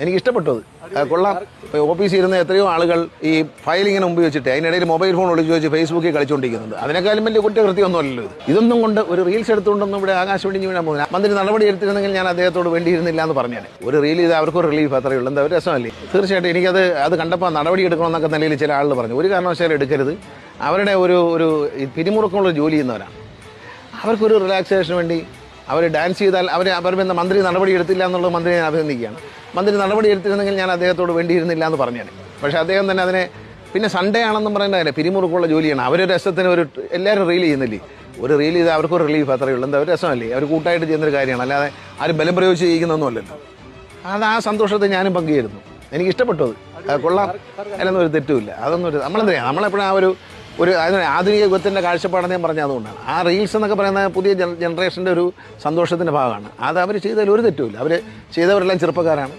എനിക്ക് ഇഷ്ടപ്പെട്ടത് കൊള്ളാം. ഓഫീസിൽ ഇരുന്ന് എത്രയോ ആളുകൾ ഈ ഫയലിങ്ങിന് മുമ്പ് വെച്ചിട്ട് അതിനിടയിൽ മൊബൈൽ ഫോൺ വിളിച്ച് വെച്ച് ഫേസ്ബുക്കിൽ കളിച്ചുകൊണ്ടിരിക്കുന്നുണ്ട്. അതിനേക്കാളും വലിയ കുറ്റകൃത്യമൊന്നും അല്ലല്ലോ ഇത്. ഇതൊന്നും കൊണ്ട് ഒരു റീൽസ് എടുത്തുകൊണ്ടൊന്നും ഇവിടെ ആകാശവാണി വീഴാൻ പോകുന്നത്. മന്ത്രി നടപടി എടുത്തിരുന്നെങ്കിൽ ഞാൻ അദ്ദേഹത്തോട് വേണ്ടിയിരുന്നില്ല എന്ന് പറഞ്ഞാൽ ഒരു റീൽ ചെയ്ത് അവർക്കൊരു റിലീഫ് അത്രയേ ഉള്ളൂ. എന്താ ഒരു രസമല്ലേ? തീർച്ചയായിട്ടും എനിക്കത് കണ്ടപ്പോൾ നടപടി എടുക്കണമെന്നൊക്കെ നിലയിൽ ചില ആളുകൾ പറഞ്ഞു. ഒരു കാരണവശാലും എടുക്കരുത്. അവരുടെ ഒരു പിരിമുറുക്കമുള്ള ജോലി ചെയ്യുന്നവരാണ്. അവർക്കൊരു റിലാക്സേഷന് വേണ്ടി അവർ ഡാൻസ് ചെയ്താൽ അവർ മന്ത്രി നടപടി എടുത്തില്ല എന്നുള്ളത് മന്ത്രിയെ അഭിനന്ദിക്കുകയാണ്. മന്ത്രി നടപടി എടുത്തിരുന്നെങ്കിൽ ഞാൻ അദ്ദേഹത്തോട് വേണ്ടിയിരുന്നില്ല എന്ന് പറഞ്ഞാൽ. പക്ഷേ അദ്ദേഹം തന്നെ അതിനെ പിന്നെ സൺഡേ ആണെന്നും പറയുന്നതല്ലേ, പിരിമുറുക്കമുള്ള ജോലിയാണ്. അവരൊരു രസത്തിന് എല്ലാവരും റീൽ ചെയ്യുന്നില്ലേ? ഒരു റീൽ ചെയ്താൽ അവർക്കൊരു റിലീഫ് അത്രയേ ഉള്ളൂ. എന്താ ഒരു രസമല്ലേ? അവർ കൂട്ടായിട്ട് ചെയ്യുന്നൊരു കാര്യമാണ്, അല്ലാതെ ആരും ബലം പ്രയോഗിച്ച് ചെയ്യിക്കുന്നൊന്നും അല്ലല്ലോ. ആ സന്തോഷത്തെ ഞാനും പങ്കുചേരുന്നു. എനിക്ക് ഇഷ്ടപ്പെട്ടു. അത് കൊള്ളാം, അതിലൊന്നും ഒരു തെറ്റുമില്ല. നമ്മളെപ്പോഴും ആധുനിക യുഗത്തിൻ്റെ കാഴ്ചപ്പാടെന്ന് ഞാൻ പറഞ്ഞത് അതുകൊണ്ടാണ്. ആ റീൽസ് എന്നൊക്കെ പറയുന്നത് പുതിയ ജനറേഷൻ്റെ ഒരു സന്തോഷത്തിൻ്റെ ഭാഗമാണ്. അത് അവർ ചെയ്തതിൽ ഒരു തെറ്റുമില്ല. അവർ ചെയ്തവരെല്ലാം ചെറുപ്പക്കാരാണ്.